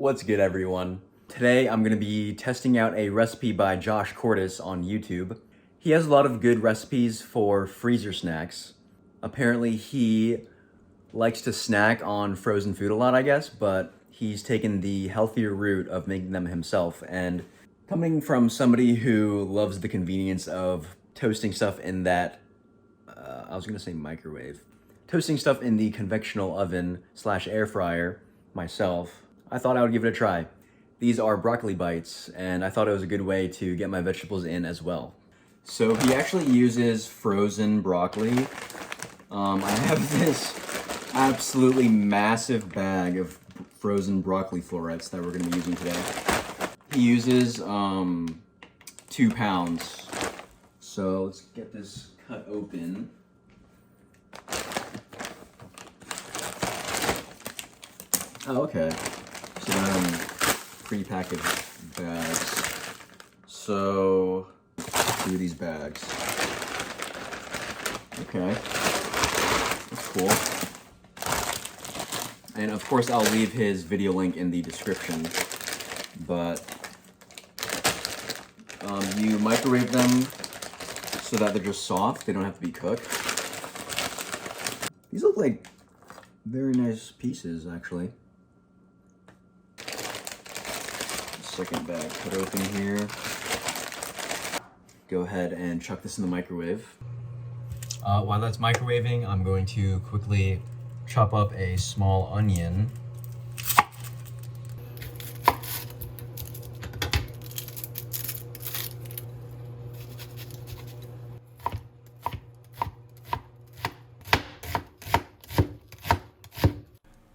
What's good, everyone? Today I'm going to be testing out a recipe by Josh Cortis on YouTube. He has a lot of good recipes for freezer snacks. Apparently he likes to snack on frozen food a lot, I guess, but he's taken the healthier route of making them himself. And coming from somebody who loves the convenience of toasting stuff in that, I was going to say microwave, toasting stuff in the convectional oven slash air fryer myself, I thought I would give it a try. These are broccoli bites, and I thought it was a good way to get my vegetables in as well. So he actually uses frozen broccoli. I have this absolutely massive bag of frozen broccoli florets that we're going to be using today. He uses 2 pounds. So let's get this cut open. Oh, okay. So then pre-packaged bags. So through these bags. Okay. That's cool. And of course I'll leave his video link in the description. But you microwave them so that they're just soft. They don't have to be cooked. These look like very nice pieces, actually. Second bag cut open here. Go ahead and chuck this in the microwave. While that's microwaving, I'm going to quickly chop up a small onion.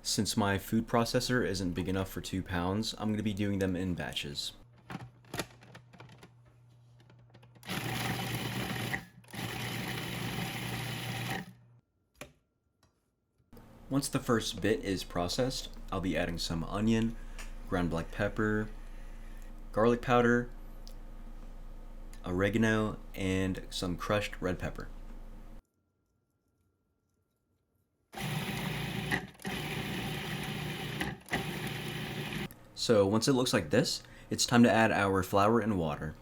Since my food processor isn't big enough for 2 pounds, I'm going to be doing them in batches. Once the first bit is processed, I'll be adding some onion, ground black pepper, garlic powder, oregano, and some crushed red pepper. So once it looks like this, it's time to add our flour and water.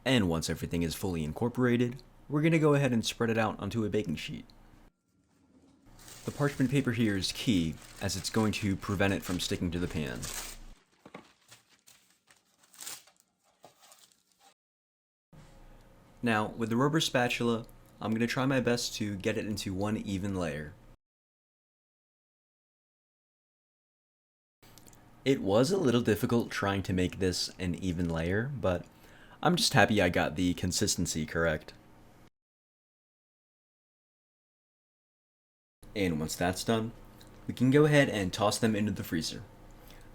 And once everything is fully incorporated, we're going to go ahead and spread it out onto a baking sheet. The parchment paper here is key, as it's going to prevent it from sticking to the pan. Now, with the rubber spatula, I'm going to try my best to get it into one even layer. It was a little difficult trying to make this an even layer, but I'm just happy I got the consistency correct. And once that's done, we can go ahead and toss them into the freezer.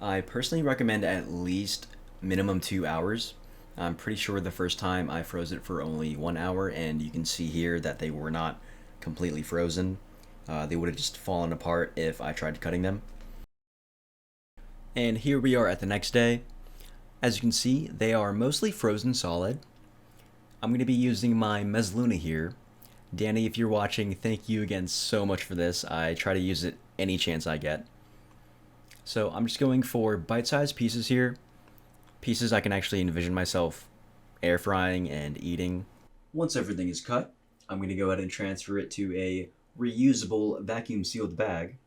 I personally recommend at least minimum 2 hours. I'm pretty sure the first time I froze it for only 1 hour, and you can see here that they were not completely frozen. They would have just fallen apart if I tried cutting them. And here we are at the next day. As you can see, they are mostly frozen solid. I'm going to be using my mezzaluna here. Danny, if you're watching, thank you again so much for this. I try to use it any chance I get. So I'm just going for bite-sized pieces here. Pieces I can actually envision myself air frying and eating. Once everything is cut, I'm going to go ahead and transfer it to a reusable vacuum sealed bag.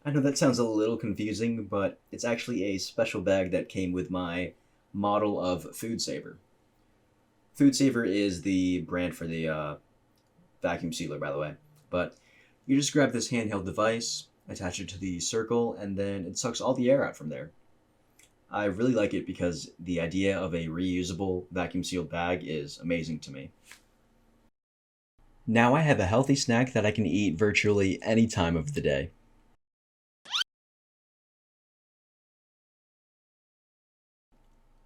I know that sounds a little confusing, but it's actually a special bag that came with my model of Food Saver. Food Saver is the brand for the vacuum sealer, by the way. But you just grab this handheld device, attach it to the circle, and then it sucks all the air out from there. I really like it because the idea of a reusable vacuum sealed bag is amazing to me. Now I have a healthy snack that I can eat virtually any time of the day.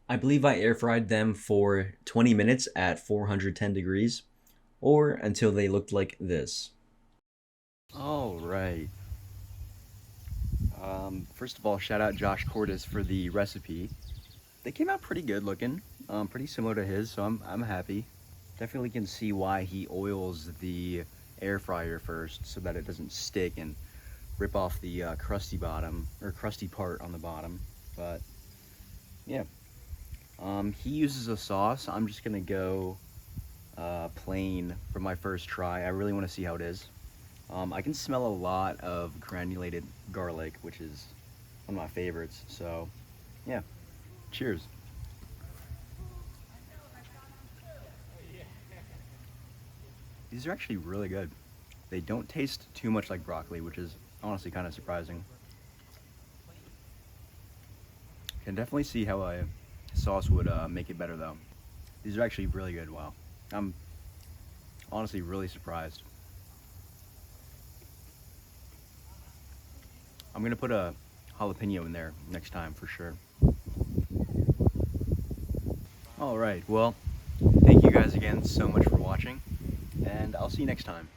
I believe I air fried them for 20 minutes at 410 degrees, or until they looked like this. All right. First of all, shout out Josh Cortis for the recipe. they came out pretty good looking, pretty similar to his, so I'm happy. Definitely can see why he oils the air fryer first so that it doesn't stick and rip off the crusty bottom, or crusty part on the bottom. But yeah, he uses a sauce. I'm just gonna go plain for my first try. I really want to see how it is. I can smell a lot of granulated garlic, which is one of my favorites. So yeah, cheers. These are actually really good. They don't taste too much like broccoli, which is honestly kind of surprising. Can definitely see how a sauce would make it better though. These are actually really good. Wow. I'm honestly really surprised. I'm gonna put a jalapeno in there next time for sure. All right, well, thank you guys again so much for watching, and I'll see you next time.